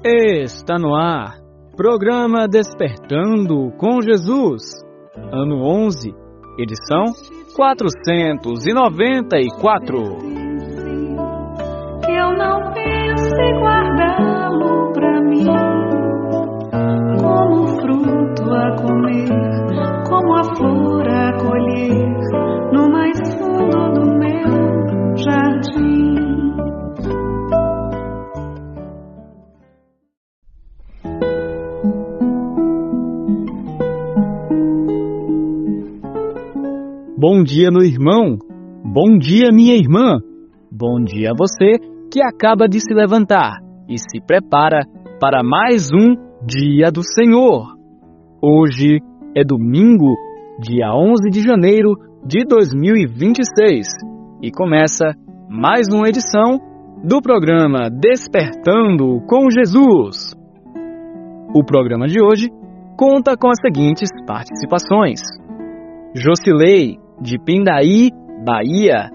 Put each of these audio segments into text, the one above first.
Está no ar, programa Despertando com Jesus, ano 11, edição 494. Que eu não pense guardá-lo pra mim, como fruto a comer, como a flor a colher, no mais fundo do meu jardim. Bom dia, meu irmão. Bom dia, minha irmã. Bom dia a você que acaba de se levantar e se prepara para mais um Dia do Senhor. Hoje é domingo, dia 11 de janeiro de 2026 e começa mais uma edição do programa Despertando com Jesus. O programa de hoje conta com as seguintes participações: Jocilei, de Pindaí, Bahia;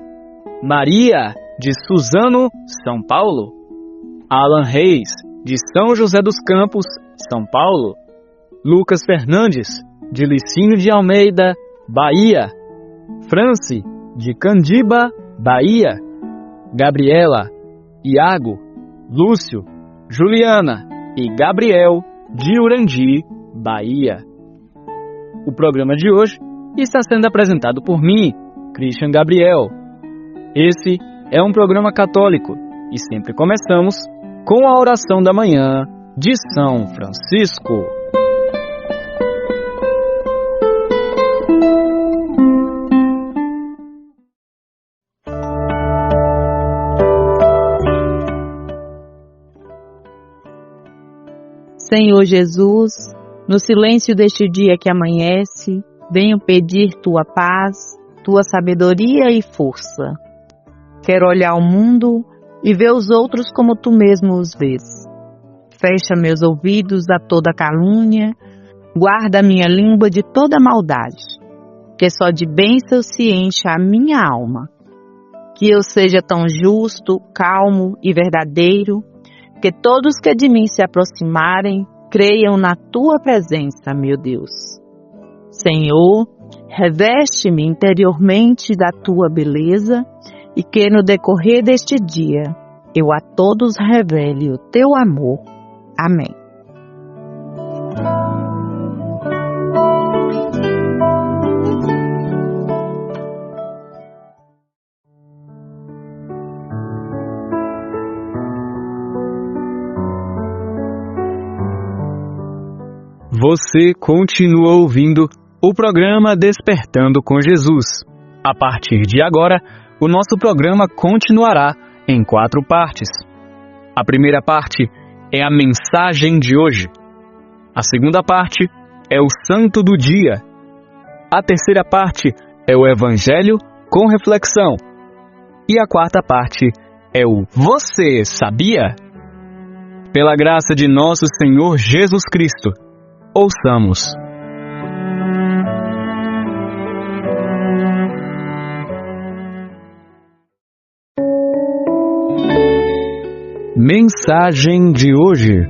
Maria, de Suzano, São Paulo; Alan Reis, de São José dos Campos, São Paulo; Lucas Fernandes, de Licínio de Almeida, Bahia; Franci, de Candiba, Bahia; Gabriela, Iago, Lúcio, Juliana e Gabriel, de Urandi, Bahia. O programa de hoje está sendo apresentado por mim, Christian Gabriel. Esse é um programa católico e sempre começamos com a oração da manhã de São Francisco. Senhor Jesus, no silêncio deste dia que amanhece, venho pedir tua paz, tua sabedoria e força. Quero olhar o mundo e ver os outros como tu mesmo os vês. Fecha meus ouvidos a toda calúnia, guarda minha língua de toda maldade, que só de bênçãos se encha a minha alma. Que eu seja tão justo, calmo e verdadeiro, que todos que de mim se aproximarem creiam na tua presença, meu Deus. Senhor, reveste-me interiormente da tua beleza e que no decorrer deste dia eu a todos revele o teu amor. Amém. Você continua ouvindo o programa Despertando com Jesus. A partir de agora, o nosso programa continuará em 4 partes. A primeira parte é a mensagem de hoje. A segunda parte é o santo do dia. A terceira parte é o evangelho com reflexão. E a quarta parte é o Você Sabia? Pela graça de nosso Senhor Jesus Cristo, ouçamos. Mensagem de hoje.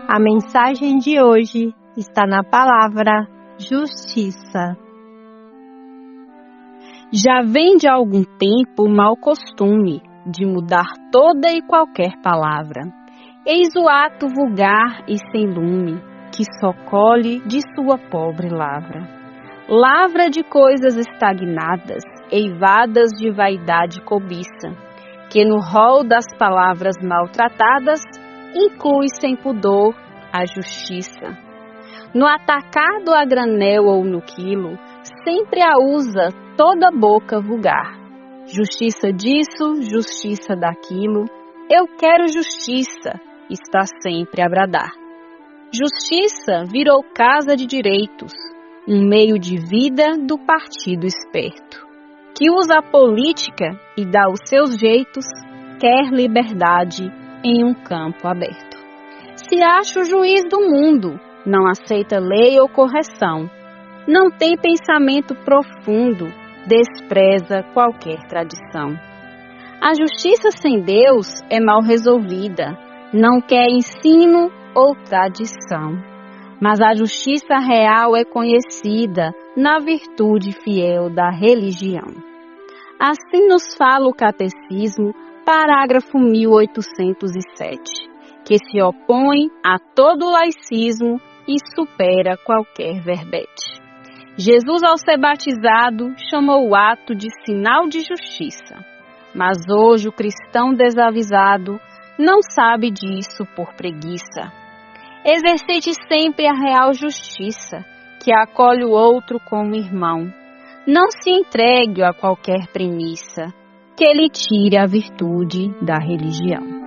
A mensagem de hoje está na palavra justiça. Já vem de algum tempo o mau costume de mudar toda e qualquer palavra. Eis o ato vulgar e sem lume, que só colhe de sua pobre lavra. Lavra de coisas estagnadas, eivadas de vaidade e cobiça, que no rol das palavras maltratadas, inclui sem pudor a justiça. No atacado a granel ou no quilo, sempre a usa toda boca vulgar. Justiça disso, justiça daquilo, eu quero justiça, está sempre a bradar. Justiça virou casa de direitos, um meio de vida do partido esperto, que usa a política e dá os seus jeitos, quer liberdade em um campo aberto. Se acha o juiz do mundo, não aceita lei ou correção, não tem pensamento profundo, despreza qualquer tradição. A justiça sem Deus é mal resolvida, não quer ensino ou tradição. Mas a justiça real é conhecida na virtude fiel da religião. Assim nos fala o Catecismo, parágrafo 1807, que se opõe a todo laicismo e supera qualquer verbete. Jesus, ao ser batizado, chamou o ato de sinal de justiça, mas hoje o cristão desavisado não sabe disso por preguiça. Exercite sempre a real justiça, que acolhe o outro como irmão. Não se entregue a qualquer premissa, que lhe tire a virtude da religião.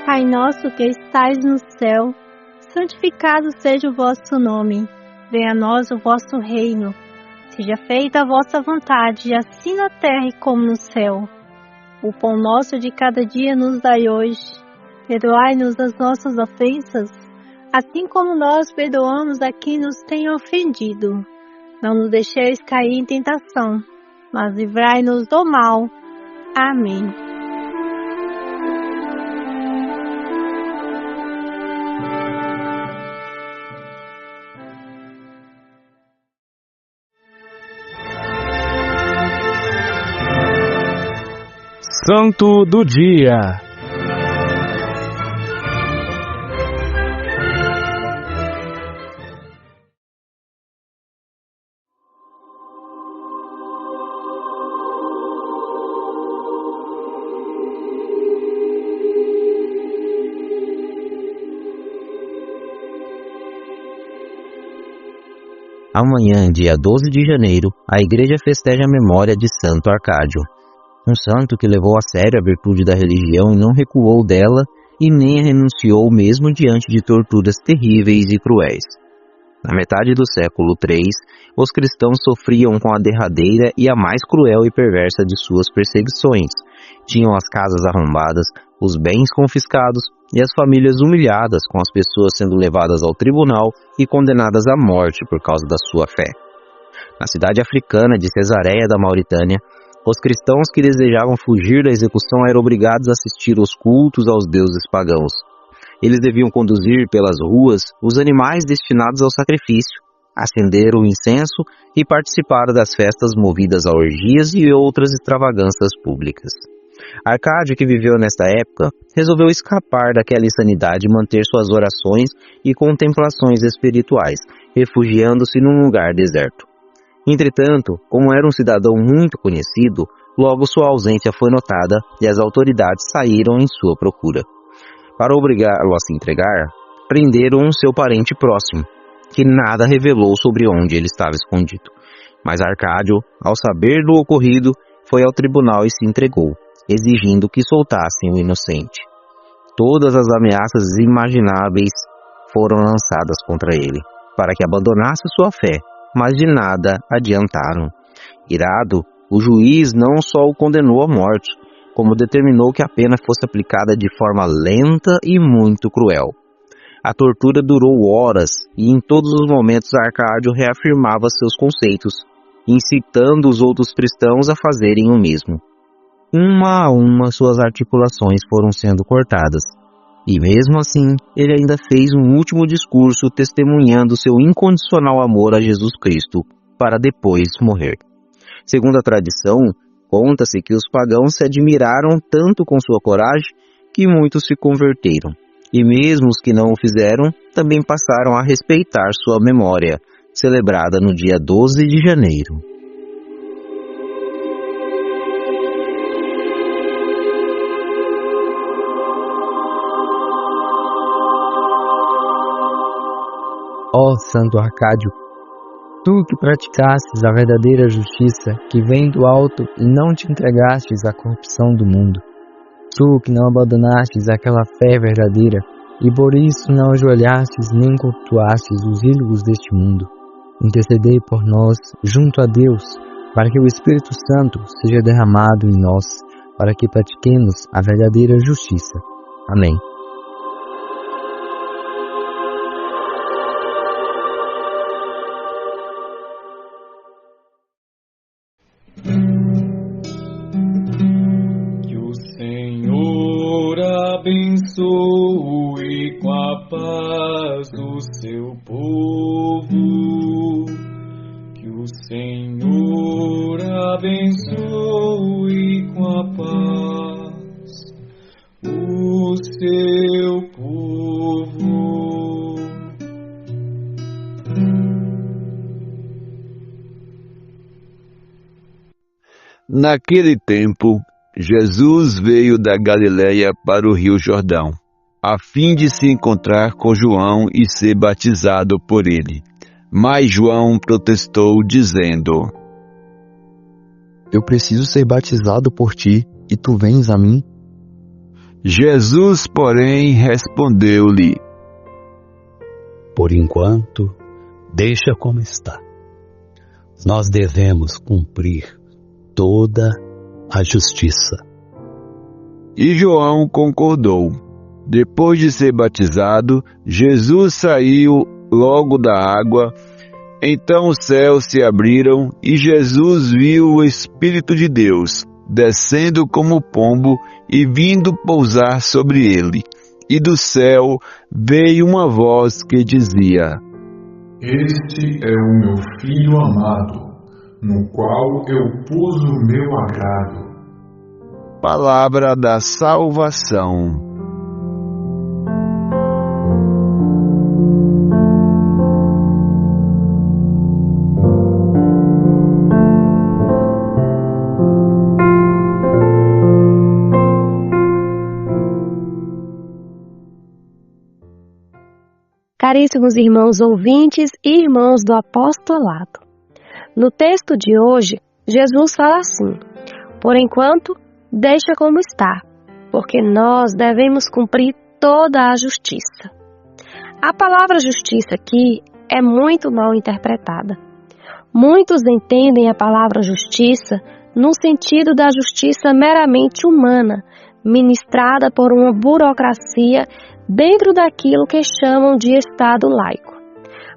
Pai nosso que estais no céu, santificado seja o vosso nome. Venha a nós o vosso reino. Seja feita a vossa vontade, assim na terra como no céu. O pão nosso de cada dia nos dai hoje. Perdoai-nos as nossas ofensas, assim como nós perdoamos a quem nos tem ofendido. Não nos deixeis cair em tentação, mas livrai-nos do mal. Amém. Santo do Dia. Amanhã, dia 12 de janeiro, a Igreja festeja a memória de Santo Arcádio, um santo que levou a sério a virtude da religião e não recuou dela e nem renunciou mesmo diante de torturas terríveis e cruéis. Na metade do século III, os cristãos sofriam com a derradeira e a mais cruel e perversa de suas perseguições. Tinham as casas arrombadas, os bens confiscados e as famílias humilhadas, com as pessoas sendo levadas ao tribunal e condenadas à morte por causa da sua fé. Na cidade africana de Cesareia da Mauritânia, os cristãos que desejavam fugir da execução eram obrigados a assistir aos cultos aos deuses pagãos. Eles deviam conduzir pelas ruas os animais destinados ao sacrifício, acender o incenso e participar das festas movidas a orgias e outras extravagâncias públicas. Arcádio, que viveu nesta época, resolveu escapar daquela insanidade e manter suas orações e contemplações espirituais, refugiando-se num lugar deserto. Entretanto, como era um cidadão muito conhecido, logo sua ausência foi notada e as autoridades saíram em sua procura. Para obrigá-lo a se entregar, prenderam seu parente próximo, que nada revelou sobre onde ele estava escondido. Mas Arcádio, ao saber do ocorrido, foi ao tribunal e se entregou, exigindo que soltassem o inocente. Todas as ameaças imagináveis foram lançadas contra ele, para que abandonasse sua fé, mas de nada adiantaram. Irado, o juiz não só o condenou à morte, como determinou que a pena fosse aplicada de forma lenta e muito cruel. A tortura durou horas e em todos os momentos Arcádio reafirmava seus conceitos, incitando os outros cristãos a fazerem o mesmo. Uma a uma suas articulações foram sendo cortadas. E mesmo assim, ele ainda fez um último discurso testemunhando seu incondicional amor a Jesus Cristo, para depois morrer. Segundo a tradição, conta-se que os pagãos se admiraram tanto com sua coragem que muitos se converteram. E mesmo os que não o fizeram, também passaram a respeitar sua memória, celebrada no dia 12 de janeiro. Ó Santo Arcádio, tu que praticastes a verdadeira justiça que vem do alto e não te entregastes à corrupção do mundo, tu que não abandonastes aquela fé verdadeira e por isso não ajoelhastes nem cultuastes os ídolos deste mundo, intercedei por nós junto a Deus, para que o Espírito Santo seja derramado em nós, para que pratiquemos a verdadeira justiça. Amém. Que o Senhor abençoe com a paz o seu povo. Que o Senhor abençoe com a paz o seu povo. Naquele tempo, Jesus veio da Galiléia para o Rio Jordão, a fim de se encontrar com João e ser batizado por ele. Mas João protestou, dizendo: Eu preciso ser batizado por ti, e tu vens a mim? Jesus, porém, respondeu-lhe: Por enquanto, deixa como está. Nós devemos cumprir toda a justiça. E João concordou. Depois de ser batizado, Jesus saiu logo da água. Então os céus se abriram e Jesus viu o Espírito de Deus descendo como pombo e vindo pousar sobre ele. E do céu veio uma voz que dizia: Este é o meu Filho amado, no qual eu pus o meu agrado. Palavra da salvação. Caríssimos irmãos ouvintes e irmãos do apostolado. No texto de hoje, Jesus fala assim: Por enquanto, deixa como está, porque nós devemos cumprir toda a justiça. A palavra justiça aqui é muito mal interpretada. Muitos entendem a palavra justiça no sentido da justiça meramente humana, ministrada por uma burocracia dentro daquilo que chamam de Estado laico.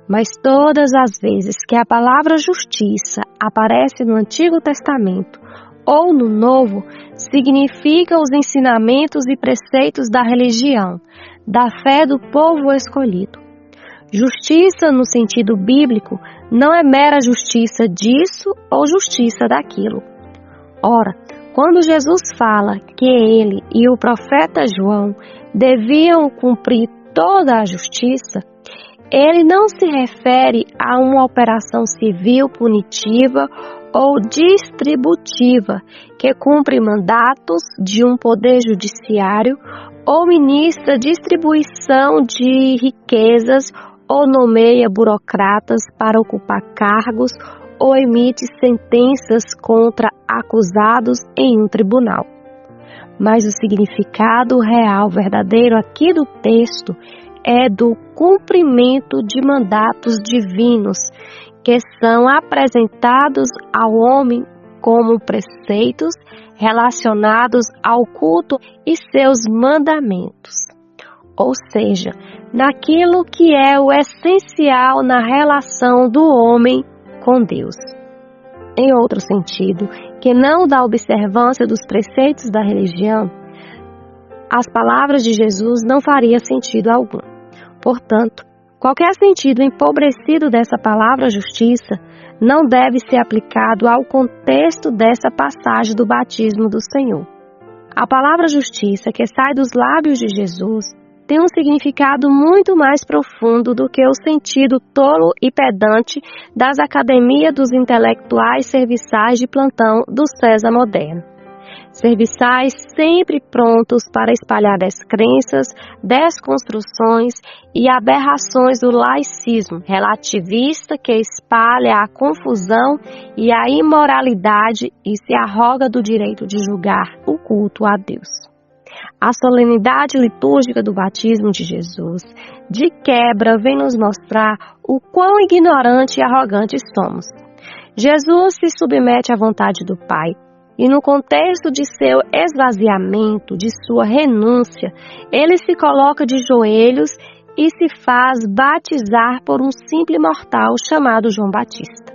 Mas todas as vezes que a palavra justiça aparece no Antigo Testamento ou no Novo, significa os ensinamentos e preceitos da religião, da fé do povo escolhido. Justiça, no sentido bíblico, não é mera justiça disso ou justiça daquilo. Ora, quando Jesus fala que ele e o profeta João deviam cumprir toda a justiça, ele não se refere a uma operação civil punitiva ou distributiva que cumpre mandatos de um poder judiciário ou ministra distribuição de riquezas ou nomeia burocratas para ocupar cargos ou emite sentenças contra acusados em um tribunal. Mas o significado real, verdadeiro aqui do texto é do cumprimento de mandatos divinos que são apresentados ao homem como preceitos relacionados ao culto e seus mandamentos. Ou seja, naquilo que é o essencial na relação do homem com Deus. Em outro sentido, que não da observância dos preceitos da religião, as palavras de Jesus não faria sentido algum. Portanto, qualquer sentido empobrecido dessa palavra justiça não deve ser aplicado ao contexto dessa passagem do batismo do Senhor. A palavra justiça que sai dos lábios de Jesus tem um significado muito mais profundo do que o sentido tolo e pedante das academias dos intelectuais serviçais de plantão do César moderno. Serviçais sempre prontos para espalhar descrenças, desconstruções e aberrações do laicismo relativista que espalha a confusão e a imoralidade e se arroga do direito de julgar o culto a Deus. A solenidade litúrgica do batismo de Jesus, de quebra, vem nos mostrar o quão ignorante e arrogante somos. Jesus se submete à vontade do Pai e, no contexto de seu esvaziamento, de sua renúncia, ele se coloca de joelhos e se faz batizar por um simples mortal chamado João Batista.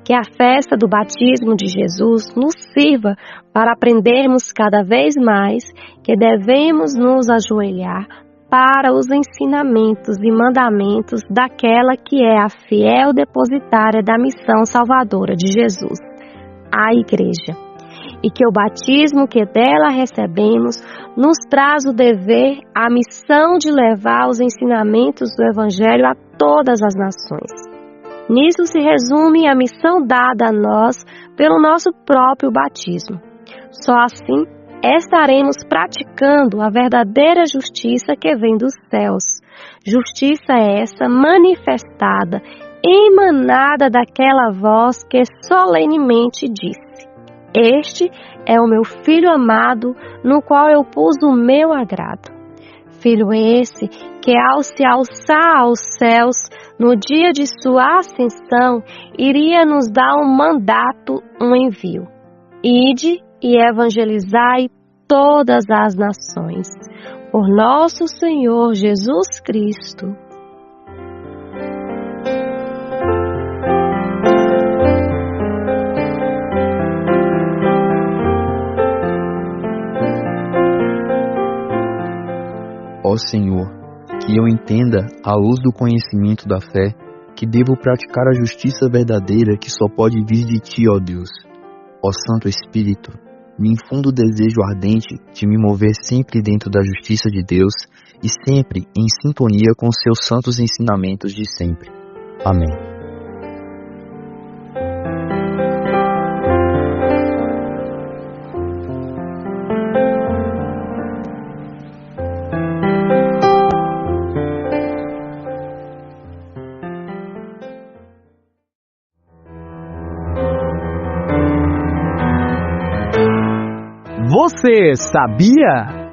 Que a festa do batismo de Jesus nos sirva para aprendermos cada vez mais que devemos nos ajoelhar para os ensinamentos e mandamentos daquela que é a fiel depositária da missão salvadora de Jesus, a Igreja. E que o batismo que dela recebemos nos traz o dever, a missão de levar os ensinamentos do Evangelho a todas as nações. Nisso se resume a missão dada a nós pelo nosso próprio batismo. Só assim estaremos praticando a verdadeira justiça que vem dos céus. Justiça essa manifestada, emanada daquela voz que solenemente disse: Este é o meu Filho amado, no qual eu pus o meu agrado. Filho esse que, ao se alçar aos céus, no dia de sua ascensão, iria nos dar um mandato, um envio. Ide e evangelizai todas as nações. Por nosso Senhor Jesus Cristo. Ó Senhor, que eu entenda, à luz do conhecimento da fé, que devo praticar a justiça verdadeira que só pode vir de Ti, ó Deus. Ó Santo Espírito, me infunda o desejo ardente de me mover sempre dentro da justiça de Deus e sempre em sintonia com seus santos ensinamentos de sempre. Amém. Você sabia?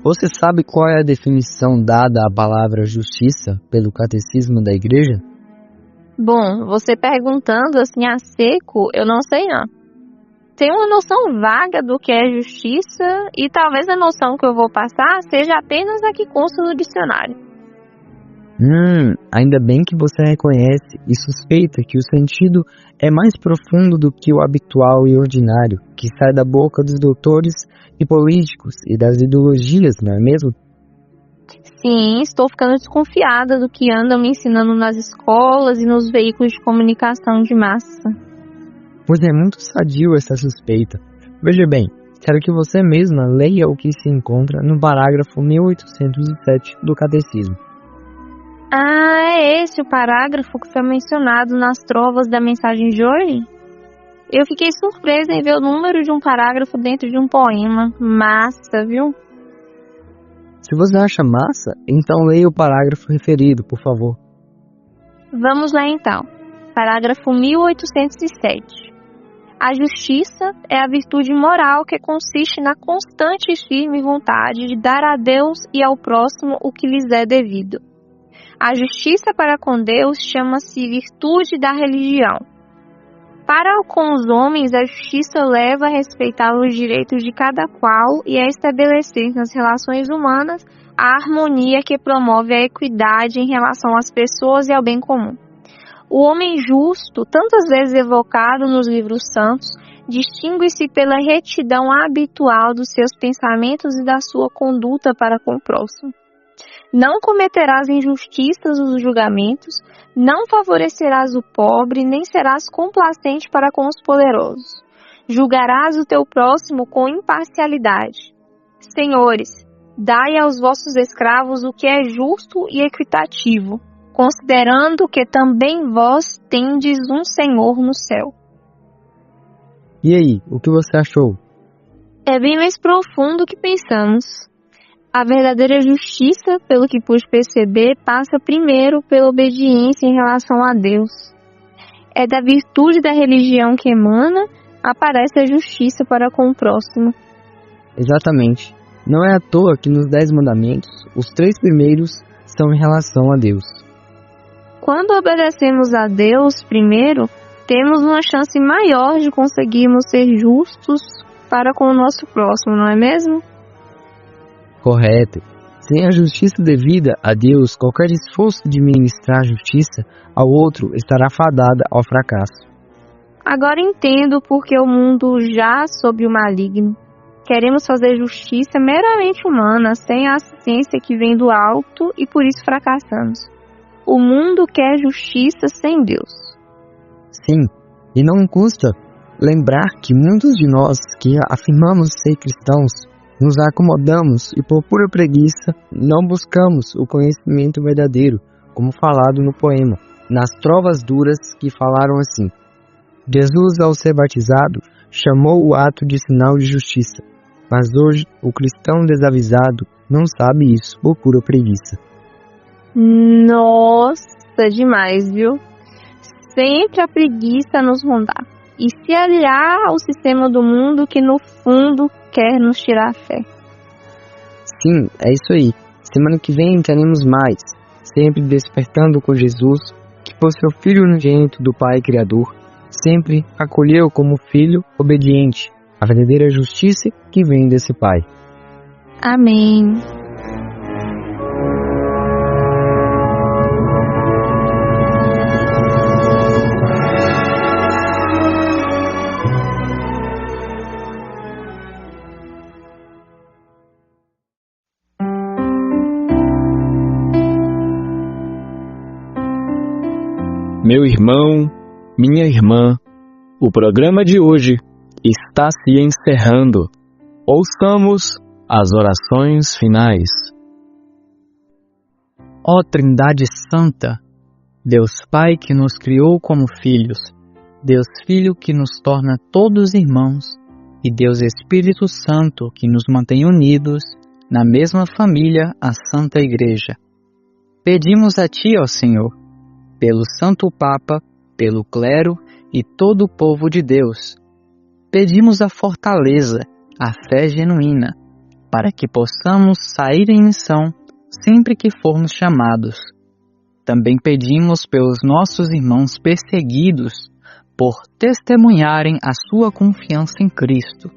Você sabe qual é a definição dada à palavra justiça pelo Catecismo da Igreja? Bom, você perguntando assim a seco, eu não sei não. Tenho uma noção vaga do que é justiça e talvez a noção que eu vou passar seja apenas a que consta no dicionário. Ainda bem que você reconhece e suspeita que o sentido é mais profundo do que o habitual e ordinário, que sai da boca dos doutores e políticos e das ideologias, não é mesmo? Sim, estou ficando desconfiada do que andam me ensinando nas escolas e nos veículos de comunicação de massa. Pois é muito sadio essa suspeita. Veja bem, quero que você mesma leia o que se encontra no parágrafo 1807 do Catecismo. Ah, é esse o parágrafo que foi mencionado nas trovas da mensagem de hoje? Eu fiquei surpresa em ver o número de um parágrafo dentro de um poema. Massa, viu? Se você acha massa, então leia o parágrafo referido, por favor. Vamos lá então. Parágrafo 1807. A justiça é a virtude moral que consiste na constante e firme vontade de dar a Deus e ao próximo o que lhes é devido. A justiça para com Deus chama-se virtude da religião. Para com os homens, a justiça leva a respeitar os direitos de cada qual e a estabelecer nas relações humanas a harmonia que promove a equidade em relação às pessoas e ao bem comum. O homem justo, tantas vezes evocado nos livros santos, distingue-se pela retidão habitual dos seus pensamentos e da sua conduta para com o próximo. Não cometerás injustiças nos julgamentos, não favorecerás o pobre, nem serás complacente para com os poderosos. Julgarás o teu próximo com imparcialidade. Senhores, dai aos vossos escravos o que é justo e equitativo. considerando que também vós tendes um Senhor no céu. E aí, o que você achou? É bem mais profundo do que pensamos. A verdadeira justiça, pelo que pude perceber, passa primeiro pela obediência em relação a Deus. É da virtude da religião que emana, aparece a justiça para com o próximo. Exatamente. Não é à toa que nos 10 mandamentos, os 3 primeiros são em relação a Deus. Quando obedecemos a Deus primeiro, temos uma chance maior de conseguirmos ser justos para com o nosso próximo, não é mesmo? Correto. Sem a justiça devida a Deus, qualquer esforço de ministrar a justiça ao outro estará fadada ao fracasso. Agora entendo porque o mundo jaz sob o maligno. Queremos fazer justiça meramente humana, sem a assistência que vem do alto, e por isso fracassamos. O mundo quer justiça sem Deus. Sim, e não custa lembrar que muitos de nós que afirmamos ser cristãos nos acomodamos e por pura preguiça não buscamos o conhecimento verdadeiro, como falado no poema, nas trovas duras que falaram assim: Jesus, ao ser batizado, chamou o ato de sinal de justiça, mas hoje o cristão desavisado não sabe isso por pura preguiça. Nossa, demais, viu? Sempre a preguiça nos rondar e se aliar ao sistema do mundo que no fundo quer nos tirar a fé. Sim, é isso aí. Semana que vem teremos mais, sempre despertando com Jesus, que por seu Filho unigênito do Pai Criador, sempre acolheu como filho obediente a verdadeira justiça que vem desse Pai. Amém. Meu irmão, minha irmã, o programa de hoje está se encerrando. Ouçamos as orações finais. Ó Trindade Santa, Deus Pai que nos criou como filhos, Deus Filho que nos torna todos irmãos, e Deus Espírito Santo que nos mantém unidos na mesma família, a Santa Igreja. Pedimos a Ti, ó Senhor, pelo Santo Papa, pelo clero e todo o povo de Deus. Pedimos a fortaleza, a fé genuína, para que possamos sair em missão sempre que formos chamados. Também pedimos pelos nossos irmãos perseguidos, por testemunharem a sua confiança em Cristo.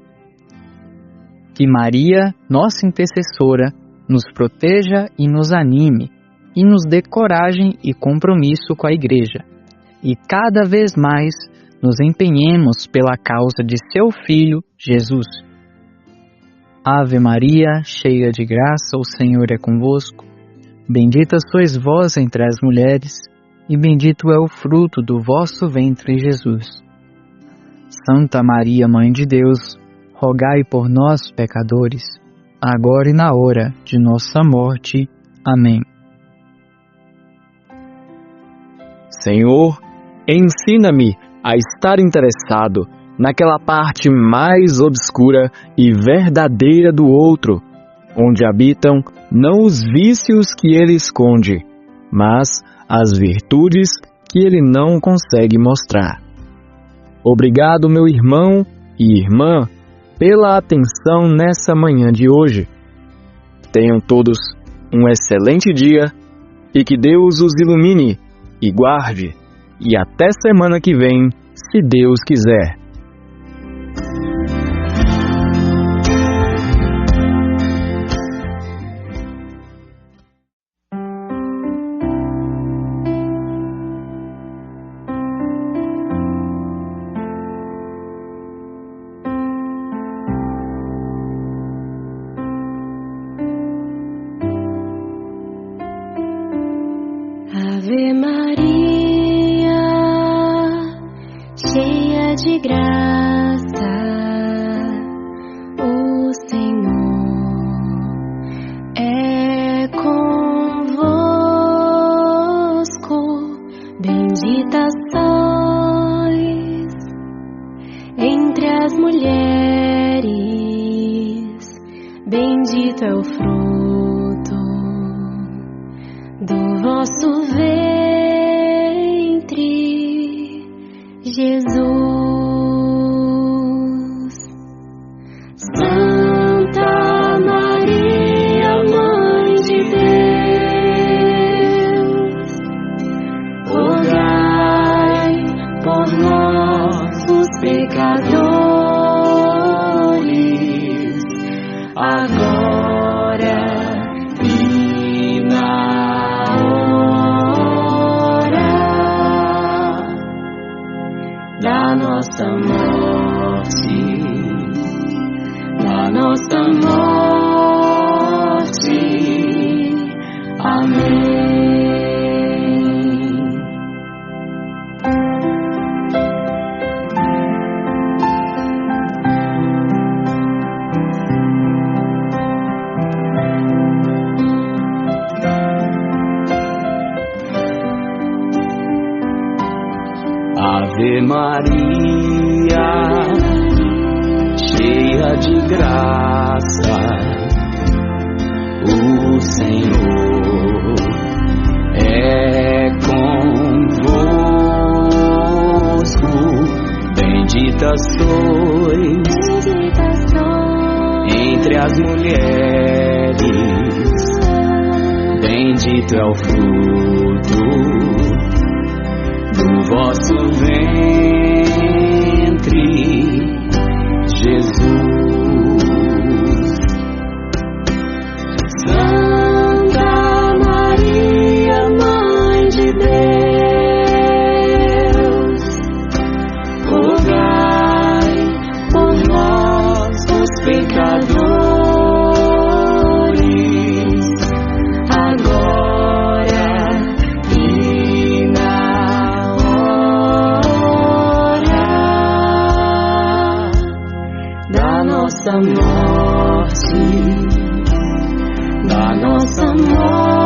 Que Maria, nossa intercessora, nos proteja e nos anime, e nos dê coragem e compromisso com a Igreja, e cada vez mais nos empenhemos pela causa de seu Filho, Jesus. Ave Maria, cheia de graça, o Senhor é convosco. Bendita sois vós entre as mulheres, e bendito é o fruto do vosso ventre, Jesus. Santa Maria, Mãe de Deus, rogai por nós, pecadores, agora e na hora de nossa morte. Amém. Senhor, ensina-me a estar interessado naquela parte mais obscura e verdadeira do outro, onde habitam não os vícios que ele esconde, mas as virtudes que ele não consegue mostrar. Obrigado, meu irmão e irmã, pela atenção nessa manhã de hoje. Tenham todos um excelente dia e que Deus os ilumine e guarde, e até semana que vem, se Deus quiser. Ave Maria, cheia de graça, bendito é o fruto do vosso ventre, Jesus. Santa Maria, Mãe de Deus, rogai por nós, os pecadores, agora e na hora da nossa morte, da nossa morte. Amém. Ave Maria, cheia de graça, o Senhor é convosco. Bendita sois entre as mulheres, bendito é o fruto do vosso ventre, Jesus. Santa Maria, Mãe de Deus, rogai por nós, os pecadores, agora e na nossa morte, da nossa morte.